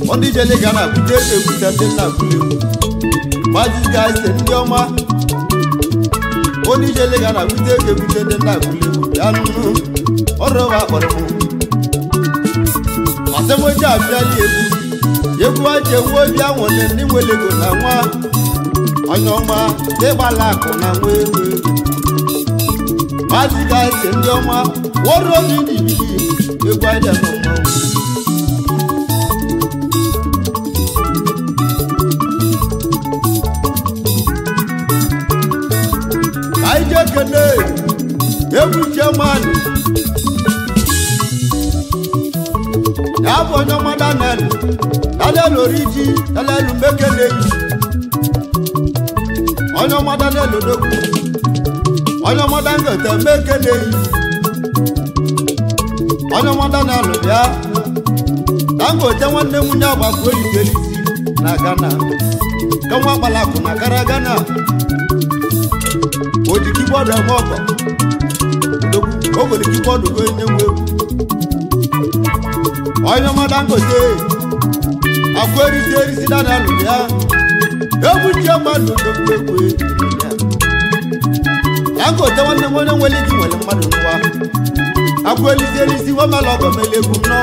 Ondi jele gana kutete kutete na kulewu Maji guys ndi ọma Ondi jele gana kutete kutete na kulewu Yanu Oroba oromu Asemo ja afiali ebu Yeku aje wo bi awon le ni welego na nwa Onyoma te balako na wewe Maji guys ndi ọma Woro bi ni bi Yeku aje no Kene ebu chairman ya bonyo madanel dale loriji dale lumbekele onyo madanel odogu onyo madango te mekele onyo madanel bia dango te wanne munya ba ko ikeli na Ghana kanwa balaku na Ghana Oji keyboard amoko Ogo di keyboard go nyewe Oyo madango te Akweri teri sidana luya Ebu chama ndo kwekwe Dango te wanne mwana wele ki wele madu nwa Akweri teri si wama logo melebu no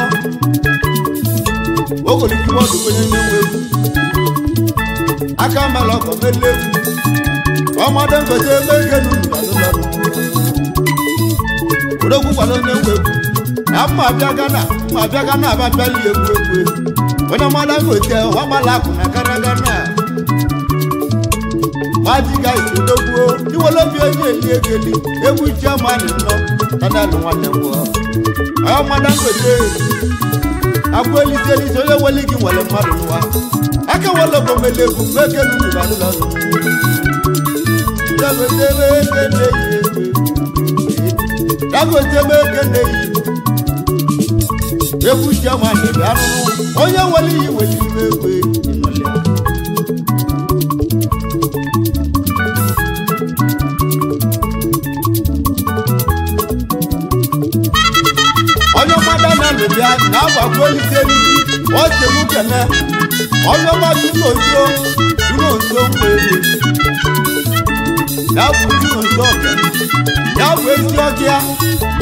Ogo di keyboard go nyewe Akama logo melebu Ọmọdé ngote mekenu balolo Odogu balolo nwewu Amma bia Ghana ba bali egwu Ona mọdé ngote wa malaku na Ghana Maji guys odogu ni wolo bi eje egeli egwu chairman no tana lu nwanne wo Ọmọdé ngote Akweli teli so ye woli ki wole madu nwa Aka wolo go meleku mekenu balolo Dago tebe kene yi Ebu chama ni anu Oya wali mewe inole Oya madana le bia na ba kweli teri o se mu kene Oya ma du no so mewe Ya buju nzoke Ya wezi okia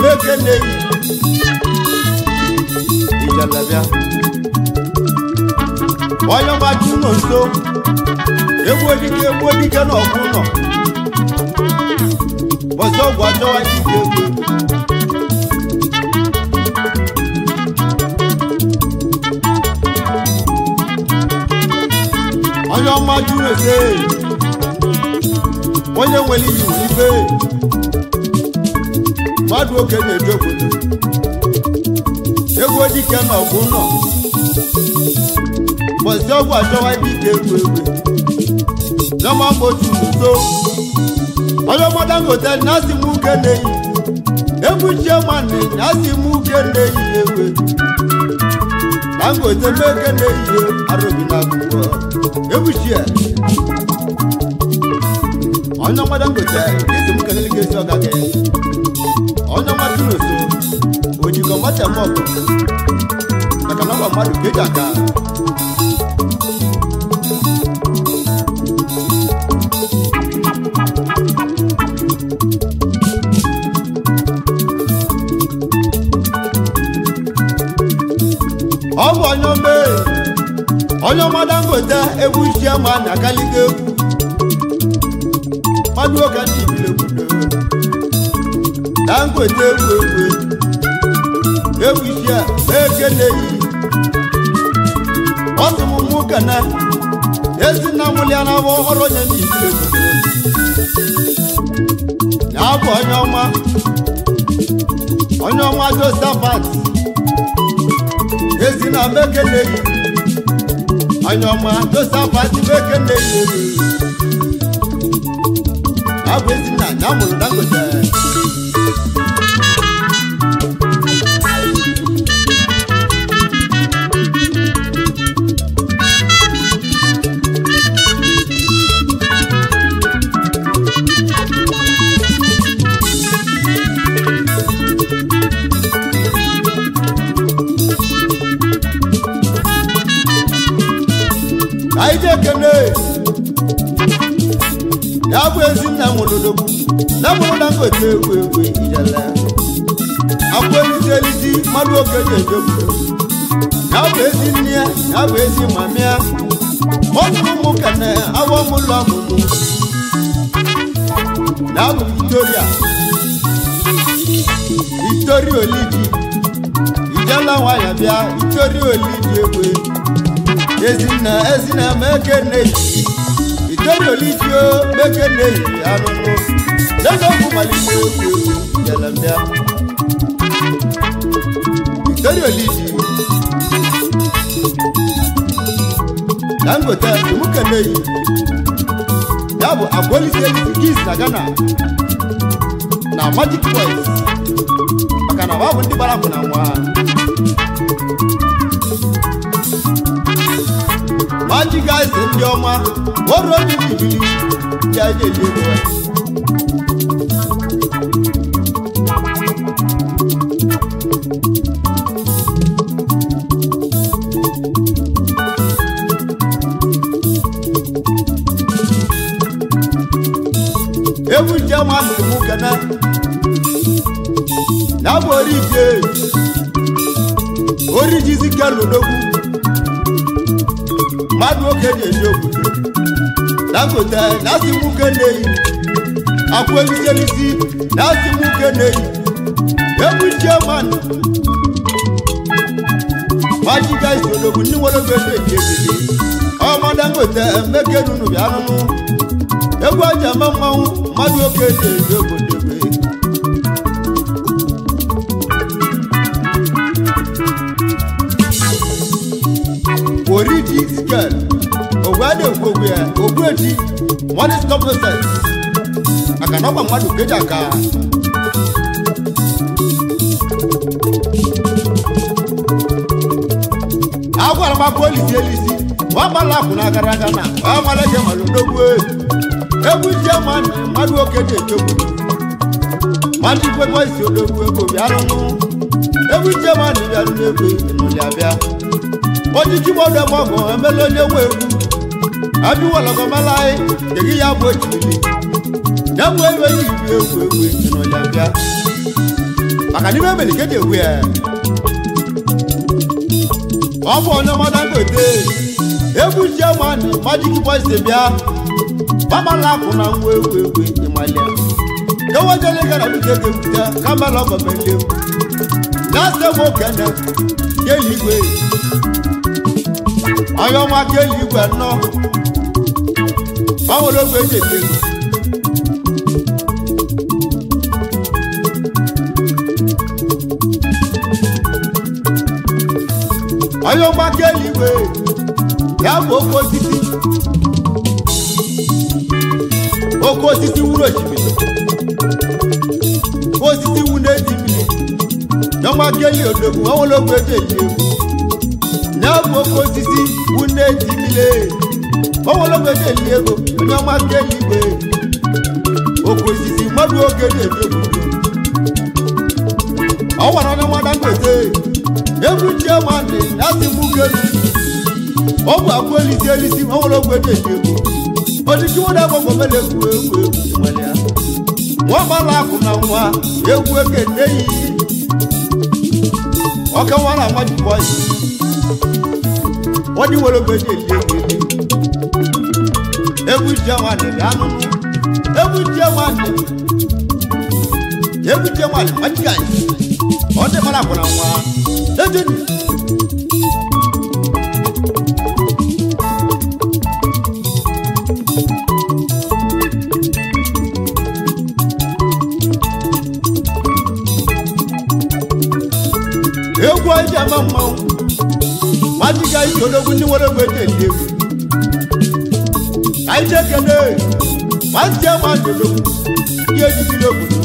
Meke neyi Ijalabia Oyo baju nzo Ebu edike na okuno Boso gwajo wa ike Oyo maju nze Onye nweli ibe Madu okenye jogodo Egwu dike na oguno Bosi ogwa jowa dike egwu Zama mboju uzo Oyo madangote nasi muke neyi Egwu chemane nasi muke neyi ewe Dangote meke neyi arobi na gugo Egwu shie Onyo madangote kisi mkaneli kesi ogage Onyo matunoso Ojiko mate moko Nakanamba madu kejaka Obu onyo me Onyo madangote ebu shema nakalige ebu Madu okani ibile kudo Dangote ebu Ewishia ekene yi Otumu mukana Ezi na muliana wo oronye ni ibile kudo Yabu Onyoma Josaphat Ezi na mekene yi Onyoma Josaphat mekene yi Abu ezi na nyamulu Dangote kaije kene ya bụ ezinna nwolodogwu na mụrụ na ngote egwu ijele akwa elisi mmadụ okenye ejegwu ya bụ ezinne ya bụ ezi mamịa ọtụrụ ụmụ kene awọ mụlọ ọmụmụ ya bụ Victoria Olidi ijela nwanyị bịa Victoria Olidi egwe ezinna mekene Victoria Olidi o mekene anụnụ lego bụ malite egwu ijela bịa Victoria Olidi Dangote mukene ya bụ abolisi kiss na Ghana na Magic Boys maka na babu ndị bara bụ na nwa Magic guys ndị ọma ọrụ ndị bibili ya jeje ebu jama mu kana na oriji zikalo dogu madu okenye jogu Dangote nasi mu kene akwelisi nasi mu kene ebu jama Magic guys dogu ni wolo gbe jegede ọmọ Dangote mekenu nu bi anunu egwu aja mmanwụ mmadụ okenye obodo oriji skel ogwade ogwe ya ogweji one is composite aka na ọgba mmadụ keja aka agwara maka olisi elisi wagbala akwụ na agara aga na ọmala je malụ n'ogwu egwu German mmadụ okenye echegbu mmadụ ikwekwa isi odogwu ego bịarụnụ egwu German bịarụ n'egwu n'ụlị abịa ojiji gbọdọ mọgọ emela onye nwe egwu abịwọlọgọmalaị degị ya bụ ojirili ya bụ ewe ji ibi egwu n'ụlị abịa maka n'ime emelikeji egwu ya ọ bụ onye ọma Dangote egwu German Magic Boys bịa Mama kuna wewe imalia Dawa jale gara bujeke buja Kamba loko mende Nase mokene Keligwe Ayo ma keligwe no Mawo logwe jete Ayo ma keligwe Ya moko titi Oko osisi wuro chimile osisi wune chimile Nyama geli odogwu awologo ejeje Nyama oko osisi wune chimile awologo ejeje ego Nyama geli be Oko osisi madu ogeje ego Awara nyama Dangote Ebu German nasi mugeli Obu akwelisi elisi awologo ejeje ego Odi wọ́n dẹ́ gbogbo mẹ́lẹ̀ egwu ìmọ̀lẹ́à wọ́n bá láàkùn náà wá egwu ekele yìí ọkẹ́ wọn náà Magic Boys wọ́n ní wọ́n gbé ní èlé egwu German dánú egwu German Magic guys wọ́n dẹ́ láàkùn náà wá lẹ́jọ́ ni. Egwu aja mama Magic guys odogwu ni woro gbe de egwu aije kene Magic German odogwu ye jibilo obodo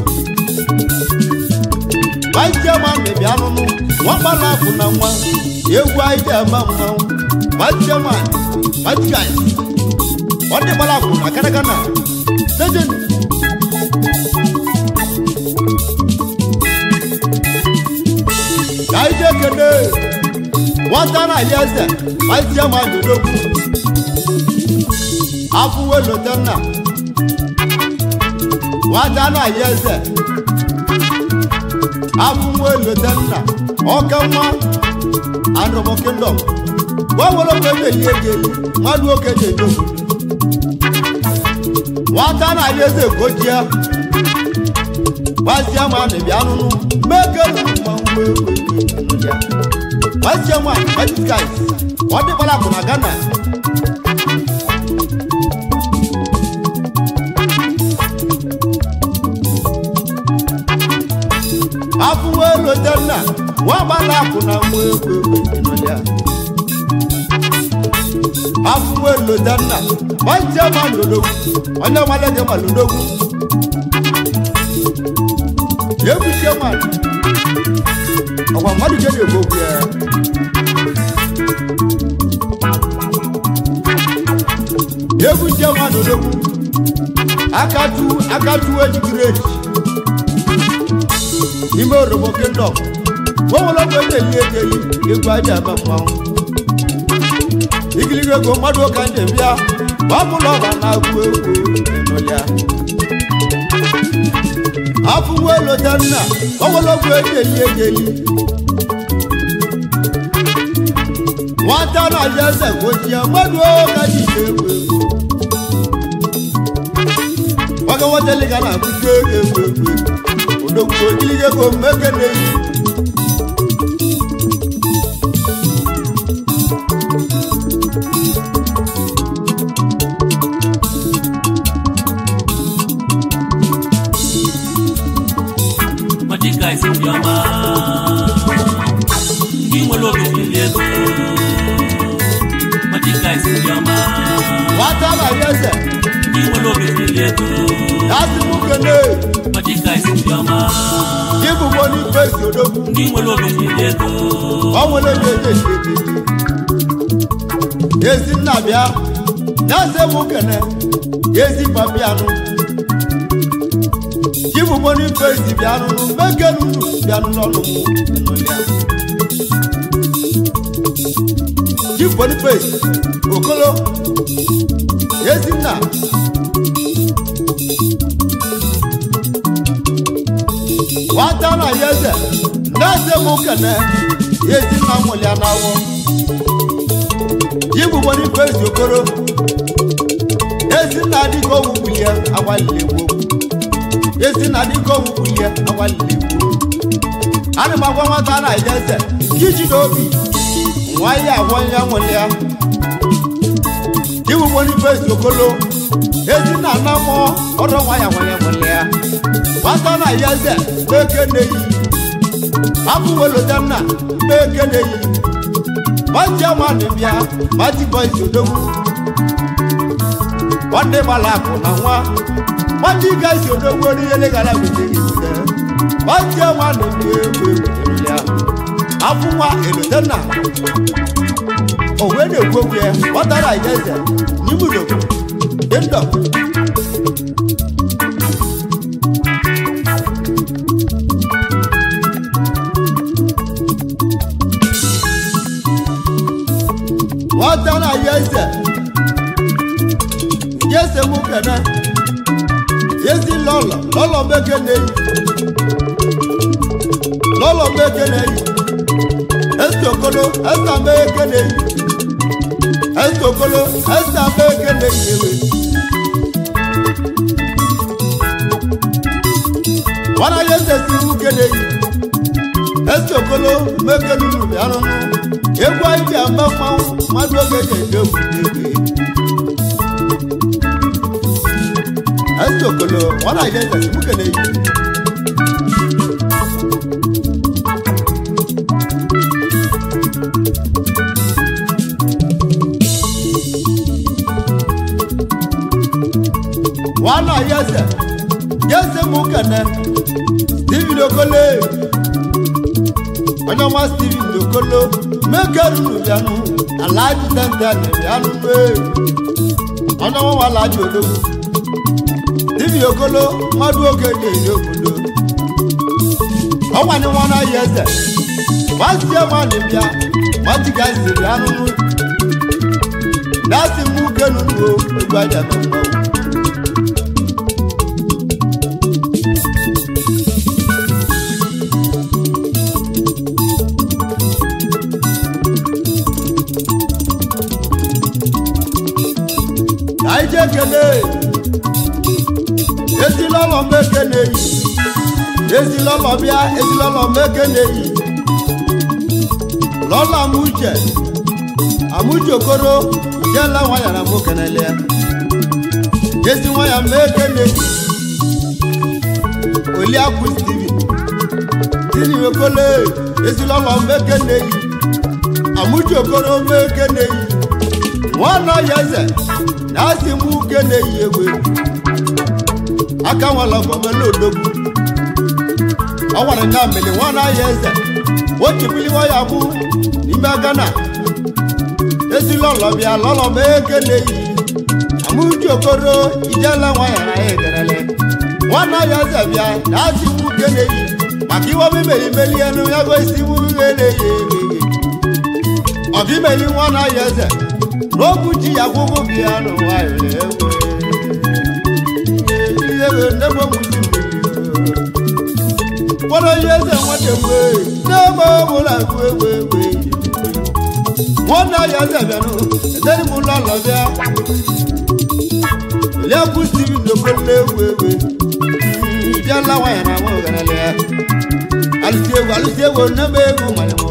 Magic German be bia nunu won bala ku na nwa egwu aja mama Magic German Magic guys won de bala ku na kana legend aije kene Watana yeze Magic German odogwu afuwe lotanna wadana yeze afuwe lotanna okama androbo kingdom wawolo kwebe liegeli madu okeje do wadana yeze gojia wasia mane bianunu mekelu mangwe ya wasia mane what guys what the bala kuna Ghana afuwe lotanna wa bala kuna mwe ya afuwe lotanna wasia mane lodogu wanya malaje malodogu yebu chairman awa madu jede gobia yebu chairman odogu akatu ejigireti nimo robo kendo wowolo kwete liegeli egwaja bamwa igilige go madu kanje bia bamulo bana kwego enolia afuwe lotanna owologo egeli watana yeze gojia madu kaji kwego waga wotele gana kwego odogo ilige go mekene guys in your mind, you will look at the magic guys in your mind. What am I yes? You will look at the that's the book magic guys in your mind. Give one face you don't. You will look at the I will let yes in Nabia. That's a book yes in Papiano. Give money face the piano, make a piano. Give money face, Okolo. Yes, in now. What time I yes, that's a mokane. Yes, in Namoliana. Give money face, Okolo. Yes, in Nadigo, William, I will yesi na diko wuye awaliwo ani magwa ta na ijese kiji dobi waya wonya wonya diwu woni face okolo yesi na namo odo waya wonya wonya wata na ijese bekene yi abu wolo danna bekene yi banja mani bia mati boys odogu wande balako na wa what you guys you don't worry you gala with what you want to ya afunwa elodana o we dey go where what are I just ni mu do end up what are I just yes mu kana yesi lolo bekene estokolo esta bekene yewe wana yesi siru kene estokolo mekenu biano egwa ide amba pawo madu ogeje debu estokolo wana yesi siru kene wana yesi mukene Steven Okolo Onye ma Steven Okolo mekeru bianu alaji tantane bianu Onye wa alaji odogu Steven Okolo madu okeje obodo Owa ni wana yese Wasia mani bia Wati gazi bianu Dasi mukenu igwe aja na mmanwụ anyị je kele ezilọlọ meke na-eyi ezilọlọ bịa ezilọlọ meke na-eyi lọlọ amụche okoro jela nwaya na nwoke na-ele ya ezi nwaya meke na-eyi Oliakụ Steven tini wekole ezilọlọ meke na-eyi amụche okoro meke na-eyi nwana ya eze na-asị m uke na-eyi egwu aka nwala gbamela odogwu ọ nwere na mmiri nwana ya eze ochipiliwa ya bụ n'ime Ghana ezilọlọ bịa lọlọ meke na-eyi amụji okoro ijela nwanya na ya egerele nwana ya eze bịa na-asị m uke na-eyi maka iwe obimeli meli enu ya gosi m uke na-eyi eghe ọbimeli nwana ya eze n'okwu ji ya gwụgwụ bịa n'ụwa kpọrọ ihe eze nwata mgbe n'ebe ọbụla egwe nwanne ya eze bịanụ ederi m ụlọ ụlọ bịa Oliakụ Steven n'okolo egwe ijela nwanyị na nwa ogarala ya alụsi egwu n'ebe egwu malịmụ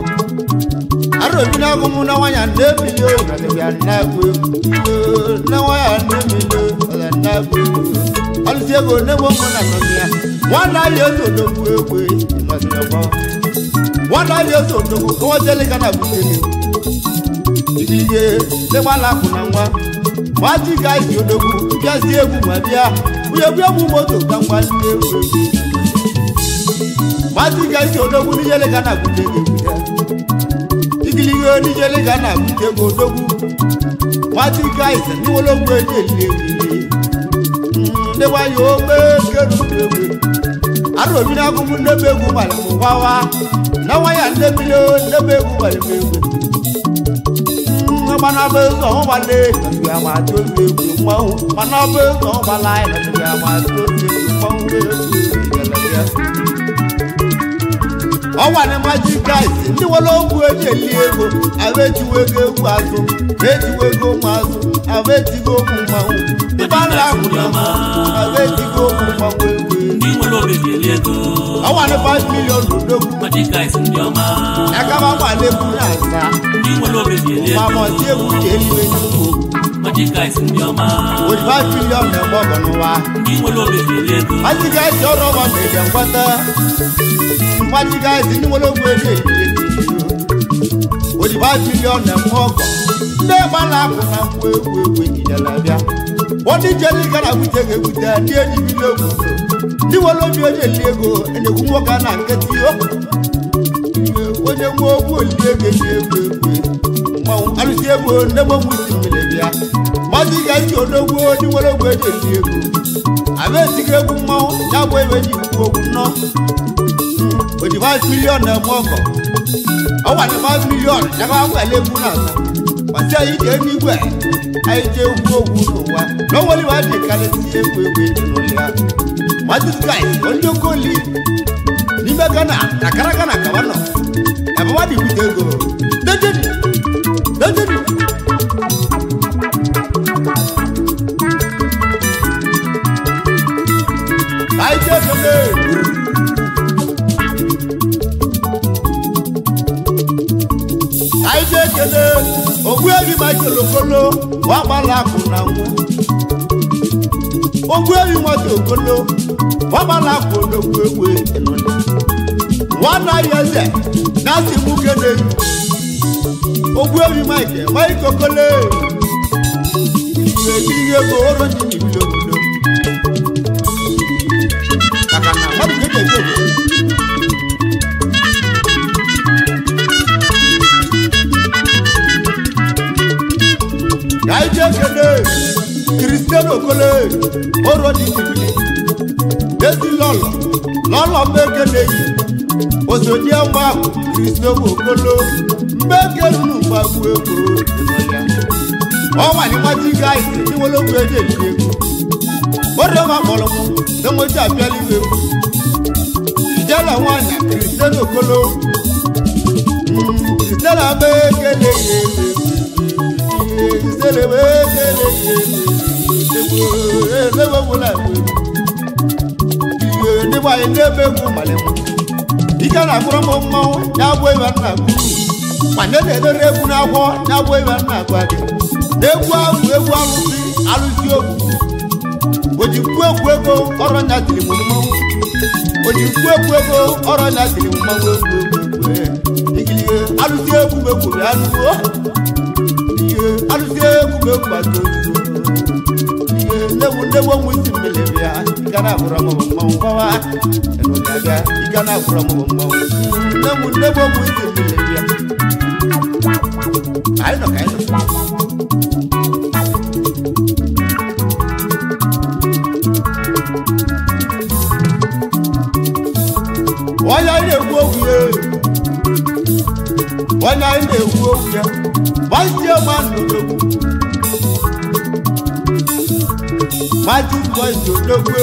arobi na agụmụ na nwanya na-ebili ọdịbịa na-agụ na nwanya na-emili na-agụ alụsi ego n'ebe ụmụ na nọzi ya nwanne anyị eze odogwu egwe nwanne anyị eze odogwu kọwajeli ga na butere igilige n'gbala akwụ na nwa maji ga isi odogwu bịazi egwu ma bịa egwu moto ka ngwa ndị egwu maji ga isi odogwu n'ijele ga na butere igilige n'ijele ga na butere odogwu maji ga isi n'ụlọgwu eji ndeba yo keru arobi na agụmụ ndebe egwu mara mụwawa na nwanya ndebilo ndebe egwu mara egwu mana bụ ụzọ ụgbale ya ma tozu egwu mmanwụ mana bụ ụzọ ụgbala ya ma tozu egwu mmanwụ ọnwa na Magic Guys ndị nwere ogwu eji eli ego ahụ ejiwe ego egwu azụ ejiwe ego ụmụ azụ ahụ ejigo okwu mmanwụ ịbala ahụ ahụ ejigo okwu mmanwụ egwu ọnwa na 5 million n'odogwu ya gaba gbalekwu na asa ma mọzi egwu ji eliwe n'ugwu with 5 million na-eme ọgọ n'ụwa Magic Guys ọrụ ọgọ na-eje nkwata Magic Guys ndị nwere ogwu eji with 5 million na-eme ọgọ ndị gbala akụ na mgbe egwu ijele bịa ndị jeli gara gwute ga-egwute ndị enyi bido egwu ndị nwere obi onye eli ego enekwu nwoke na nkịtị onye nwe ogwu oli ego eji egwu mmanwụ alụsi ego ndị gbogbo isi mmiri bịa Magic Guys odogwu ndị nwere ogwu eji eli ego abịa esigo egwu mmanwụ ya bụ ebe ji ikwu ogwu nnọ with 5 million na-eme ọgọ ọnwa na 5 million ya ga agwala egwu na asa gbasi anyị ji enyi igwe anyị ji egwu ogwu n'ụwa n'onwere iwe adị karịsị egwu n'ụlọ ya Magic Guys onye okoli n'ime Ghana na kara Ghana kaba nọ ebe wadị bute ego dejeni anyị ji ekele anyị ji ekele ogbuehi Michael Okolo wa gbala akụ na nwa ogbuehi nwata Okolo wa gbala akụ odogwu egwu enole nwanne ya eze na-asị m uke na-eyi ogbuehi Michael Okolo ihe ego oro ndị n'ibili obodo maka na mmadụ ga-eji obodo anyị ji ekele Christian Okolo oro dị n'ibili ezi lọlọ mmeke na-eyi osodi mgba ahụ Christian Okolo mmeke ruru mgbagbu ego ọnwa ni nwaji gaisi ni wologwu eji eji egwu bọ́dọ̀ máa bọ̀ lọ́mú ní mo jà bí ẹni wéwu ìjẹ́ làwọn àná kìrìsìtẹ́nì òkolo kìrìsìtẹ́nì abẹ́kẹ́lẹ́ yé kìrìsìtẹ́nì abẹ́kẹ́lẹ́ yé lẹ́wọ̀wọ̀ làwọn ìyè nígbà yẹn ní ebe kú màlẹ́mú ìjẹ́ nà kúrọ́ mọ́ mọ́ ní abọ́ ìwà nà kú pàdédé lórí egwu n'akwọ́ ní abọ́ ìwà nà kú adé egwu ahụ egwu alụsị okwu oji kwekwu ego ọrụ nya tiri m mmanwụ oji kwekwu ego ọrụ nya tiri m mmanwụ igilie alụsị egwu megwu ya nuwo ihe alụsị egwu megwu atụ ihe nnewu onwe isi mmiri bịa ịga na abụrụ ọmụmụ mmanwụ gbawa enụlịabịa ịga na abụrụ ọmụmụ mmanwụ nnewu onwe isi mmiri bịa anyị nọ wanya na-ekwu okwu ya wanya na-ekwu okwu ya gbazie mmadụ n'okwu maji mgbazi n'okwu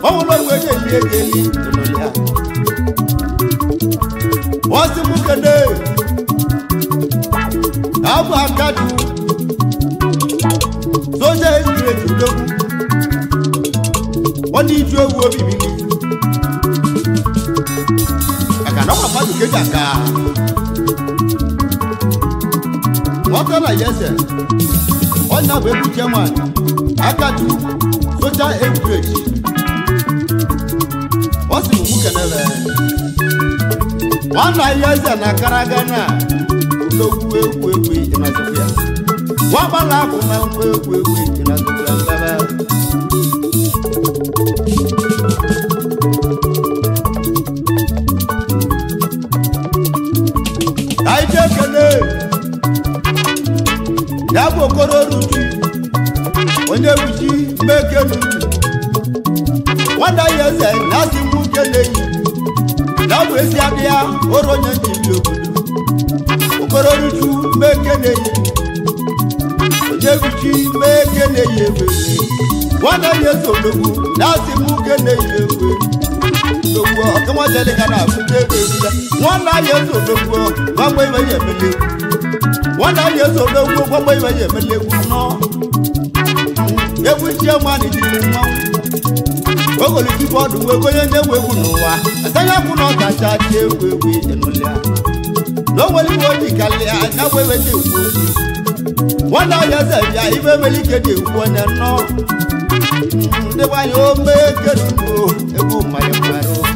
ọnwụrụ ogwe na-eli egeli n'ụlọ ya wọsị m kene abụ akadu soja estreti n'okwu ọ na-iju egwu obibili Não faz o que já cá. Volta na yese. Olha o que chama. Acatu. Soja emprego. Você não muda nada. Olha yese na caragana. O logo na Sofia. Wabala com na na Sofia. Yabo koro ruju onye wuji meke ruju wanda yeze nasi mukele yi yabo esi abia oro nye njibi obodo okoro ruju meke ne yi onye wuji meke ne yi ebere wanda yeze ologu nasi mukele yi ebere ologu ọkọmọ jẹlẹ kana afute ebere wanda yeze ologu gbagbo ibe yi emele wọ́n náà yẹ sọ̀rọ̀ owó gbọ́gbọ́ ìwé yẹ mẹ́lẹ̀ ewu náà ewu iṣẹ́ wọn ni ìdílé mọ́ ogolo tí bọ́ọ̀dù wo egóyè ní ewu ewu nù wa àtẹ́yàkùn náà kàṣà tí ewu ìnulẹ̀ lọ́wọ́ ní wọ́n ní kàlẹ́ àjáwé ìwé ní ewu wọ́n náà yẹ sẹ̀yà ìwé mẹ́lẹ̀ kéde ewu ọ̀nà náà nígbà yóò mékèrè nù ewu mayẹ̀mọ̀rọ̀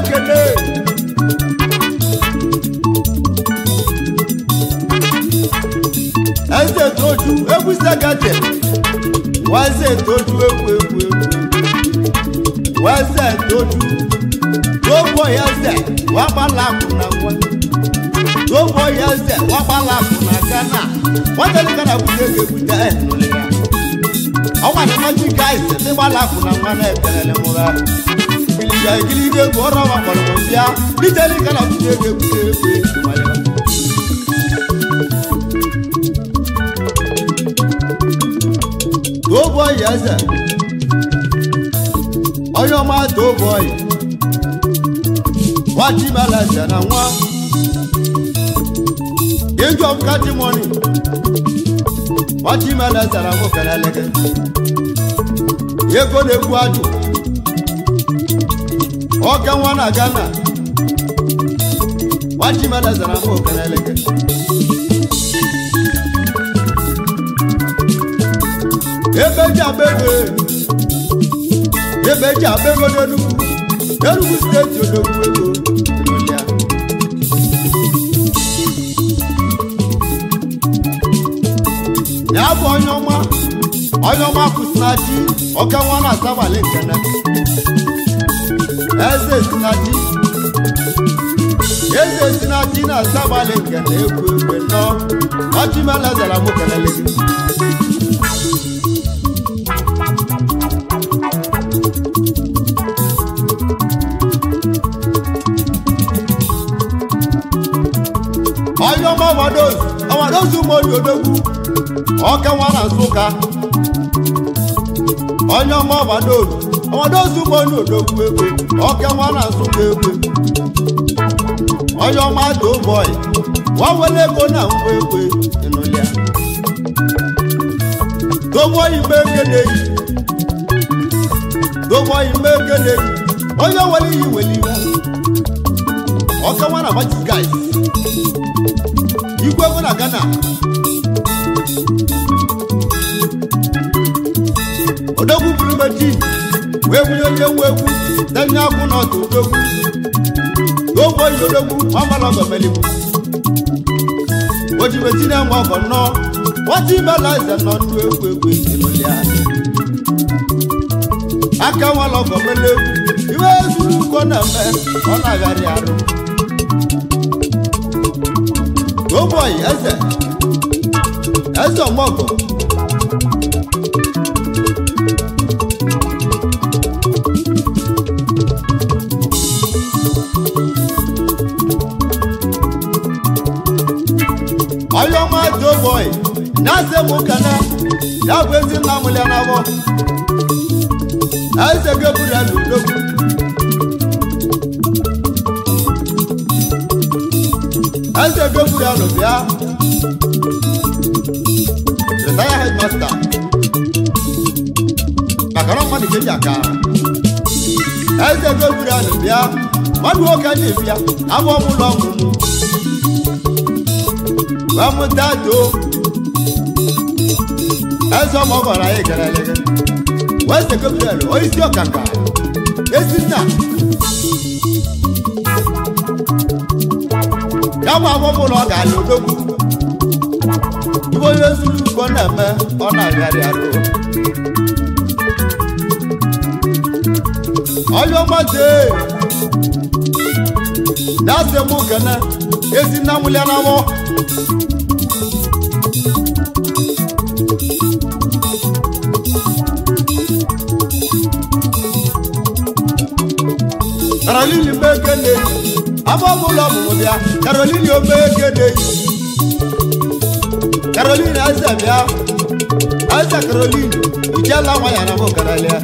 kele ẹsẹ tójú ewu sẹgẹtẹ wọn ẹsẹ tójú ewu wọn ẹsẹ tójú tó bọ yẹsẹ wọn bá làkùnà wọn tó bọ yẹsẹ wọn bá làkùnà gánà wọn tẹlẹ gánà kúndé kékúta ẹ nùlẹ ya ọwọ àti mọtì gáìsì tí wọn làkùnà wọn ẹ tẹlẹ lẹmúra. Ya ikili de gora wa kolmo bia liteli kala kuje de kuje mala go boy yaza oyo ma do boy wati mala jana wa yenjo kati money wati mala jana mo kala lege yego de kwaju Oga wana Ghana Waji mala zara mo kana leke Ebeja bego denu Enugu state odogwu ego Olia Yabo onyoma kusnaji Oga wana saba lekena Eze sinati na sabale kene ekwe no Waji mala zara mo kana leke ozu monyo odogwu ọka nwa na Nsụka onye ọma ọbadolu ozu monyo odogwu ego ọka nwa na Nsụka ego onye ọma Doughboy wawele ego na ngwa egwe ịnụlịa Doughboy imegede onye wele iyi weliwe ọka nwa na Magic Guys igwe ego na Ghana odogwu buru meji wee bunye onye nwe egwu denye akwụ n'ọtụ odogwu Doughboy odogwu ọmalọgọ meligbu ojibeti na-enwe ọgọ nnọọ nwata ibelaze nọ nnu egwu ịnụlịa aka nwalọgọ melegwu iwe zuru uko na-eme ọ na-agharị arụ Doughboy eze ọmọgọ onye ọma Doughboy na-ase m kana ya bụ ezi nna m ya n'abọ eze Gabriel odogwu eze Gabriel bịa retire headmaster maka na mmadụ ga-eji aka eze Gabriel bịa mmadụ nwoke a na-ebi ya abụ ọmụlọ ọmụmụ wamutado eze ọmọgọrọ anyị gara elege wese Gabriel oisi ọkaka ezinna ya bụ agbọbụla ọ ga-alụ odogwu ibe onye zuru uko na-eme ọ na-agharị arụ onye ọmade na-asị m kene ezinna mụlịa n'awọ Caroline Mbekene abọbụla ọmụmụ bịa Caroline Mbekene Caroline eze bịa eze Caroline ijela nwa ya na mụ karalia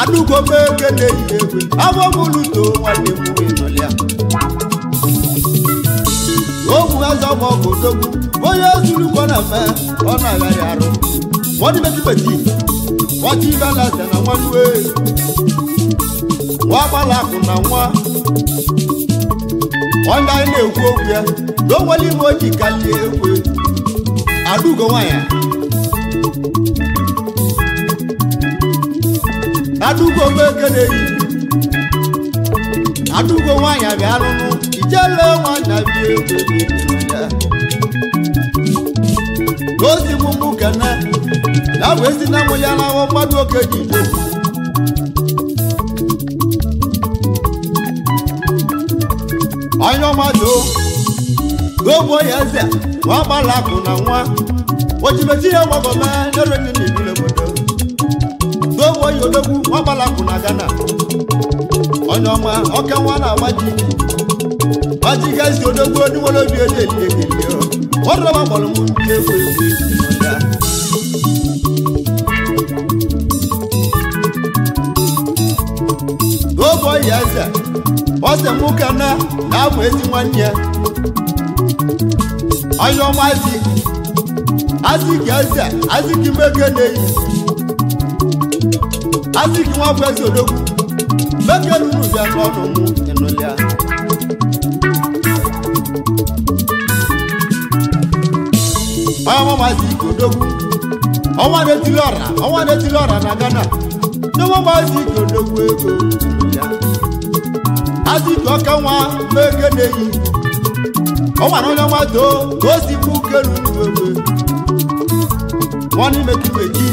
Adugo Mbekene yi egwe abọbụla uto nwanne m ịnụlịa ogwu eze ọmọgọ odogwu onye zuru uko na-eme ọ na-agharị arụ mọdịbetibeti nwata ibelaze na nwanwe nwa gbala akụ na nwa onye anyị na-ekwu okwu ya n'onwere ime oji kalie ekwe Adugo nwanyị Adugo Mbekene yi Adugo nwanyị abịa alụnụ ijele nwanyị abịa ekwe n'ozi mụmụ kene ya bụ ezi na mụ ya n'ahụ mmadụ oke ji ije onye ọmado Doughboy eze nwa gbala akụ na nwa ojibeti ihe gbagome nyere ndị n'ibile obodo Doughboy odogwu nwa gbala akụ na Ghana onye ọma ọka nwa na-agbaji Gazi odogwu odiwere obi eji eli ekele ọdụrọba gbọrọ m ndị egwu Doughboy eze ọsẹ mụ kana na-abụ ezi nwanne ya onye ọma Azik eze Azik Mbekene yi Azik nwa bụ eze odogwu Mbekene unu bịa n'ọnụ mụ ịnụlịa onye ọma Azik odogwu ọnwa na-etili ọra na Ghana ndị ọma Azik odogwu ego Azik ọka nwa Mbekene yi ọnwa na onye ọma too ka o si mụ kelu n'uwewe nwanne imekimeji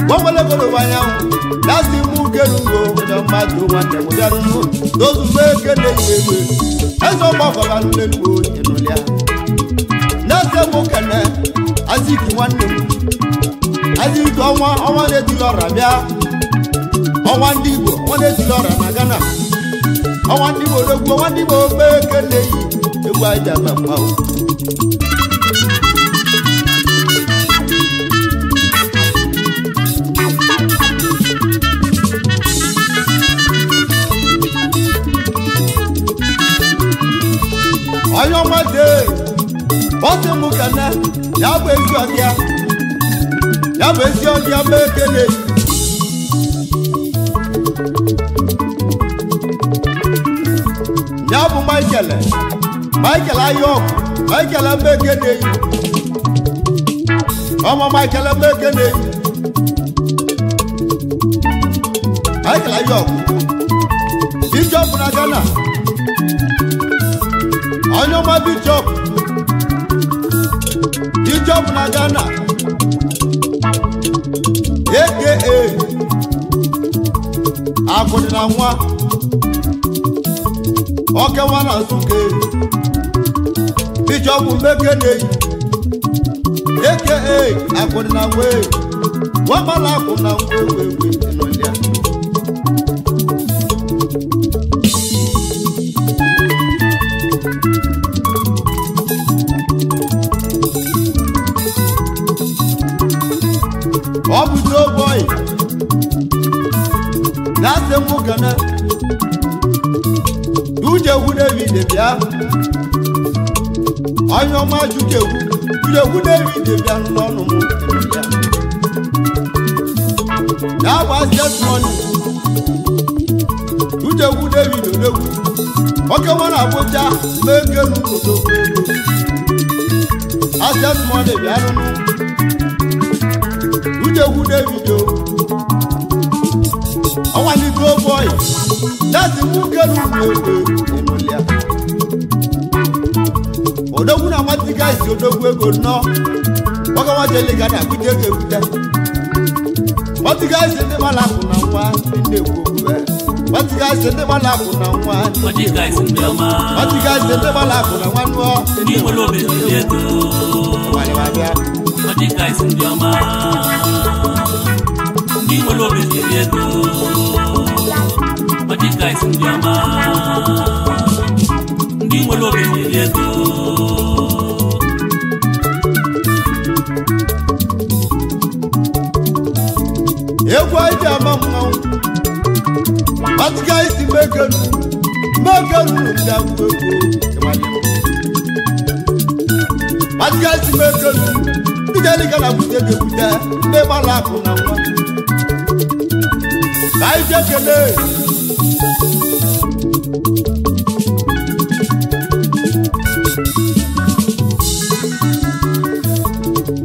gbanwelegoro anyanwụ na-asị mụ kelu ngo onye ọma too nwanne m bịarụnụ tozu Mbekene yi egwe eze ọgbakọba n'elu ịnụlịa na-ese mụ kene Azik nwanne m Azik ọnwa na-etili ọra bịa ọnwa ndị Igbo ọnwa na-etili ọra na Ghana ọnwa ndị Igbo odogwu ọnwa ndị Igbo Mbekene yi egwu anyị ji aba mmanwụ onye ọma dee bọsị mụ kana ya bụ ezi ọdịa ya bụ ezi ọdịa ma ekele ya bụ Michael Ayọk Michael ma ekele ọmọ Michael ma ekele Michael Ayọk Bishop na Ghana onye ọma Bishop na Ghana aka akụdị na nwa ọkewa na Nsụka Bishop Mekene aka akụdị na nwa wamala akụ na nwa ịnọlịa ọ bụ Joeboy na-asị mụ gana Ujegwu David bịa onye ọma Ujegwu David bịa n'ọnụ m na-agba testimony Ujegwu David odegwu oke nwa na Abuja ma ekelu odogwu ego testimony bịa n'ụnụ Ujegwu David ọwali Joeboy láti mú kẹlù wéwé ìmúlẹ̀ odogwu na nwati gaisi odogwu ego nọ ọkọ wọn jẹlẹ gada kújẹ kẹkújẹ nwati gaisi ndị malakụ na nwa ndị ekwu okwu nwati gaisi ndị malakụ na nwa nwati gaisi ndị ọma nwati gaisi ndị malakụ na nwa nụọ ndị nwere obi ndị ego nwati gaisi ndị ọma ndị nwere obi ndị ego nwati gaisi ndị ọma ndị nwere obi ndị ego egwu anyị ji ama mmanwụ nwati gaisi mekenu ndị agwụ ego nwati gaisi mekenu ndị ga-eliga na bute ga-ebute ndị gbara akụ na nwa ka anyị ji ekele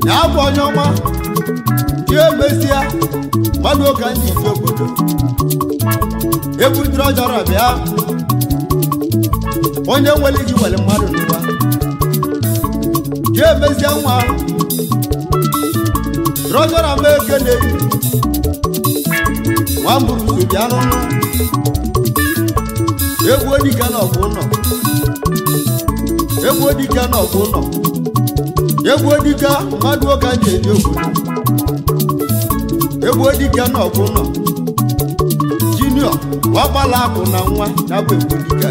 ya bụ onye ọma ji emesịa mmadụ ụka ndị isi obodo ebutiri ọjọrọ bịa onye nwere iji nwere mmadụ n'ụwa ji emesịa nwa trọjọrọ ma ekele nwa mburu so bịa n'ụlọ egwu odike na ọgụ ụlọ egwu odike na ọgụ ụlọ egwu odike mmadụ ụka ji eji obodo egwu odike na ọgụ ụlọ junior wagbala akụ na nwa ya bụ egwu odike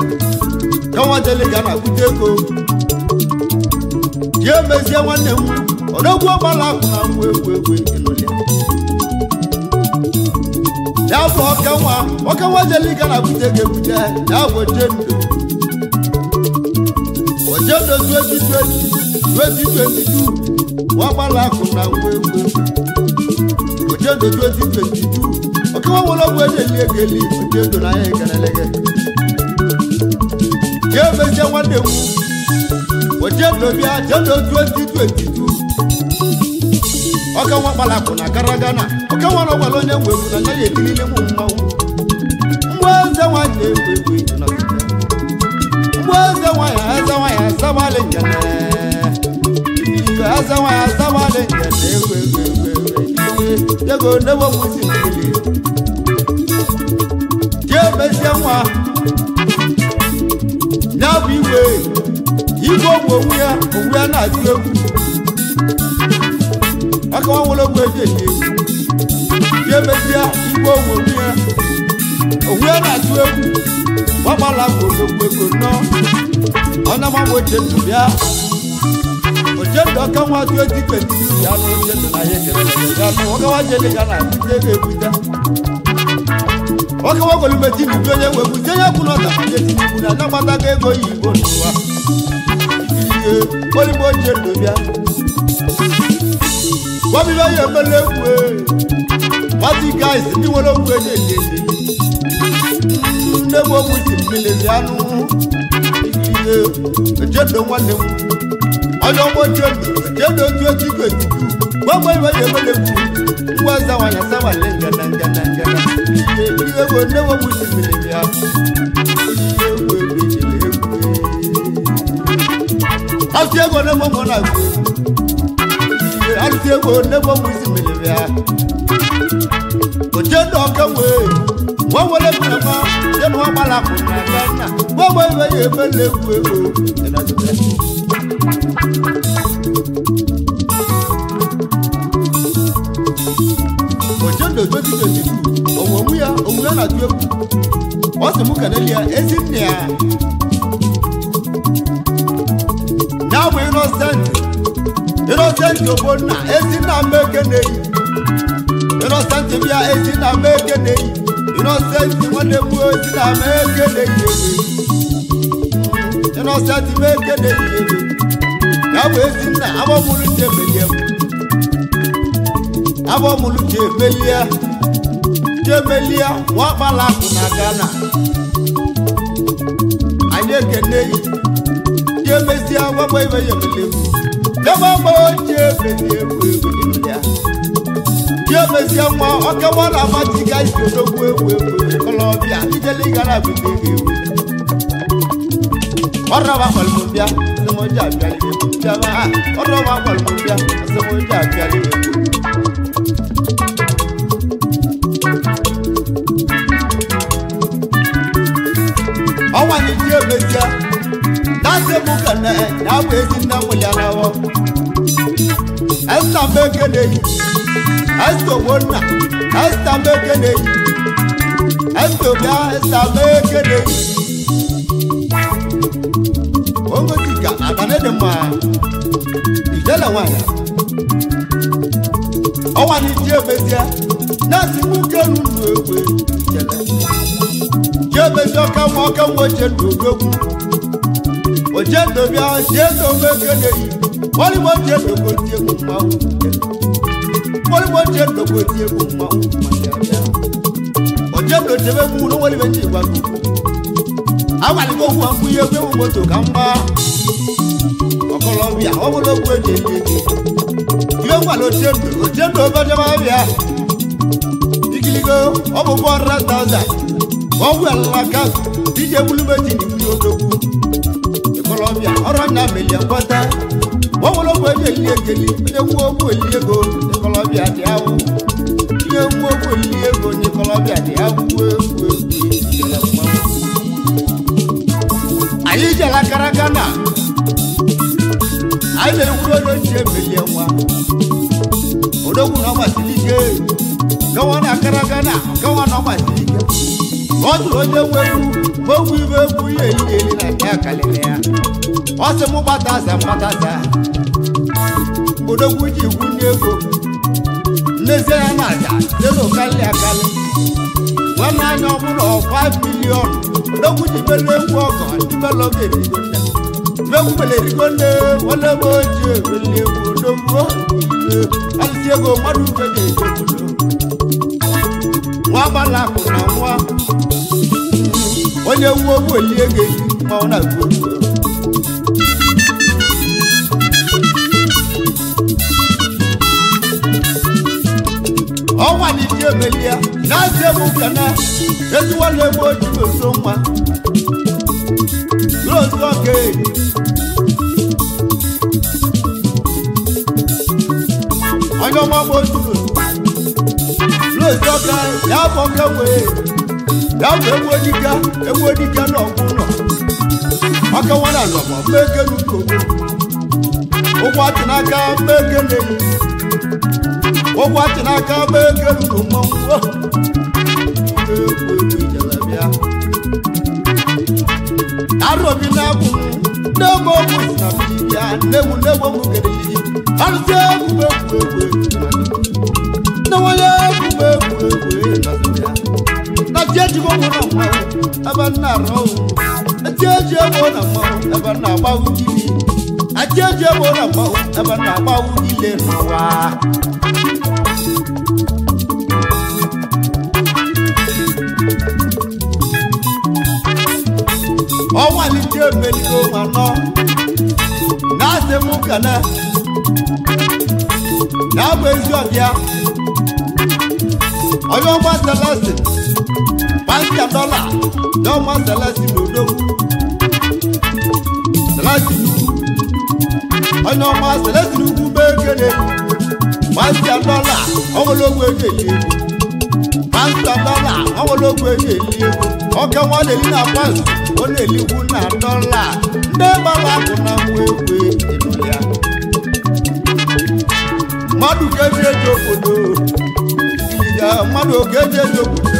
kanwa delega na akụta ego ji emezie nwanne m odogwu ọgbala akụ na nwa egwu ịnụlịa ya bụ ọkanwa delega na akụta ego ebute ya bụ ojendo 2022 wagbala akụ na nwa egwu ojendo 2022 ọkanwa nwere ọgwụ eji ego eli ojendo na anya ekenelege ji emezie nwanne m ojendo bịa jendo 2022 ọkanwa gbala akụ na karagana ọkanwa na ọgbala onye nwe egwu na anya ya etilile m mmanwụ mgbe eze nwanyị egwu eze nwanyị azawale njene azawale njene egwu ego nebo musi mmiri je mezie nwa ya bụ igwe onwe ya na-atụ egwu aka nwa nwere ogwu eji egwu je mezie igwe onwe ya onwe na-atụ egwu gbagbala gogogo nọ ọna ma oche ndụ bịa oche ndụ ọka nwa atụ etikpe ya na oche ndụ na ya ekele ya na ọkawa jele ga na ite ga-ebute ọkawa golumeti n'ubi onye webute ya kwụ n'ọta ma jesi n'ikwu na anagbatago ego yi igbo n'ụwa ihe olugbo oche ndụ bịa gwabibe ya emele egwu mati guys ndị nwere ogwu eji eji nne m ogwu si mmiri bịa nụ ihe ejendo nwanne m onye ọgbọ ejendo otu eji igwe gbagbo ibe ya emele egwu ngwa zawanya sawale ngana ihe ego nne m ogwu si mmiri bịa ihe egwu ejele egwu asị ego nne m ogwu na-agụ alụsị ego nne m ogwu si mmiri bịa ojendo ọkawe wọ́n wọlé fúnra mọ́ jẹ́nu wọn bala kùn ní àgbẹ̀nà wọ́n wọ ìwé yìí fẹ́ lé wu ego ẹ̀dá tó bẹ́ẹ̀. ojendo tó ti tẹ̀sí tu òun ya nà tó eku wọ́n sì mú kàdé lia ezi nìyà náà wọ innocent òbó nà ezi nà mẹ́kẹ́nẹ́ yìí innocent bíi ezi nà mẹ́kẹ́nẹ́ yìí. Innocent wale mwozi na mekele yewe Innocent mekele yewe Yawe zina abo mulu jemelia Abo mulu jemelia Wabala kuna gana Aye kenei Jemezia wabo iwe yemelia Yabo jemelia Jemezia mwa oke wala matika isodo wewe Colombia dijeli gara bidege Oraba Colombia semoja biali jaba Oraba Colombia semoja biali Awani Jemezia Nase mukane na wezi na mulyanawo Esta mekene Esto wona, esta mekene, esto bia, esta mekene. Ongo tika, adane de ma. Ijela wana. Awani jebezia, nasi mukenu nwewe. Jebezia kama jendo dogu. Ojendo bia, jendo mekene. Wali mo jendo kotie kumau. Wali mo jendo kotie kumau. Ojendo tebe mu no wali benji kwa ku. Awali ko hu anku ye pe moto kamba. Colombia, obolo kweje yeke. Yo walo jendo ba jama bia. Igiligo obo 400,000. Owo alaka dije bulubeji ni yodoku. Colombia, oranya melia kwata. Wọ́n lọ́gbọ́ ẹ̀yẹ ilé ekele, ẹ̀yẹ wú owó ilé ego ní Colombia àti awú. Ẹ̀yẹ wú owó ilé ego ní Colombia àti awú ewu ìṣẹ̀lẹ̀ fún ọ. Àyè ìjàlá Karagana, àyè lè wúlò ló ń ṣe mèlè wa. Odókùn náà wà sílíkè, kọ́wọ́n náà Karagana, kọ́wọ́n náà wà sílíkè. Wọ́n tún lóye wéwu, wọ́n wú ibẹ̀ wú yé ilé ní Nàìjíríà kàlẹ́ rẹ̀. Wọ́n sì mú pátásà. Odogwu ji wunye ego n'ezie ya na-aja lelo kali akali nwanne anya ọbụla 5 million odogwu ji mele egwu ọgọ ndị melọga erigo nne megwu mele erigo nne nwanne m oji ebeli egwu odogwu alụsi ego mmadụ uche ga-eje obodo nwa agbala akụ na nwa onye wu ogwu eli ego eji ma ọ na-agụ obodo ọnwa n'iji emelia na-azị egwu kana eziwala egwu ojibo so nwa rose oke onye ọma bụ ojibo rose oke ya bụ oke wee ya bụ egwu odika na ọgwụ ụlọ aka nwana nọbọ mmeke n'ukwu ụgwọ achị n'aka mmeke na-eyi ụgwọ achị n'aka mmeke n'ukwu mmanwụ Arobi na bu Nemo na ya nemu mugeri Alse kube Na waya kube Na jeji go na ma abana ro Jeje go na ma abana ba ujili Jeje go na ma abana ba ujile wa Ọwọ́ ni tí èmi ni ó máa ná. Náà ṣe mú kànáà. Náà gbé iṣu ọ̀bíà. Ọjọ́ ọmọ Sẹlẹ̀sì. Pàṣẹ dọ́là. Ọjọ́ ọmọ Sẹlẹ̀sì lòdò. Sẹlẹ̀sì lùkù. Ọjọ́ ọmọ Sẹlẹ̀sì lùkù bẹ́ẹ̀ kéde. Pàṣẹ dọ́là. Ọwọ́ ológun èdè yìí. Pàṣẹ dọ́là. Ọwọ́ ológun èdè yìí. Ọkẹ́ wọn lè ní àpáàsì. Ó lè líwú náà dọ́là ndé bàbá kò náà mú ewé ìdúnyà. Mmadụ kéde jókòdó ìyá mmadụ kéde jókòdó.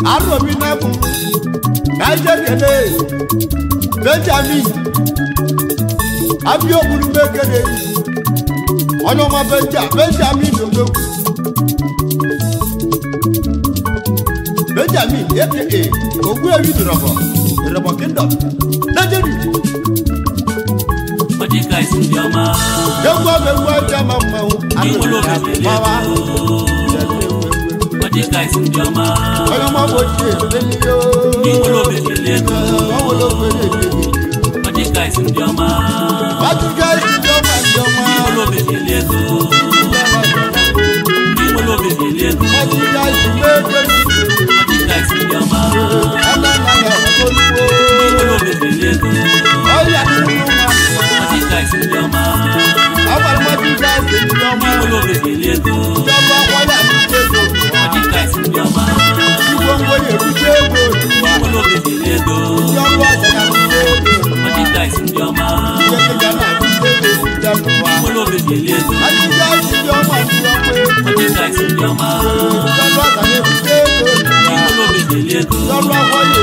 Arobi náà kún kájé kéde Benjamin. Abi oburu mekere Ono ma Benjamin dogo Benjamin aka Ogu ewi Robo Kingdom Nigeria Majika isindioma Yegwa bewa jama mawu Mawa Majika isindioma Ono ma boche Benio Niwolo bekelego Majika isindioma Majika isindioma Niwolo bekelego Niwolo bekelego Majika isindioma Anana Niwolo bekelego Oya Majika isindioma Abal majika isindioma Niwolo bekelego Jaba wala nitego Majika isindioma Ibongo yeruchego Niwolo bekelego Jaba sana nitego Majika isindioma Yekejana nitego Jaba Niwolo bekelego Majika isindioma Majika isindioma Jaba sana nitego Niwolo bekelego Jaba wala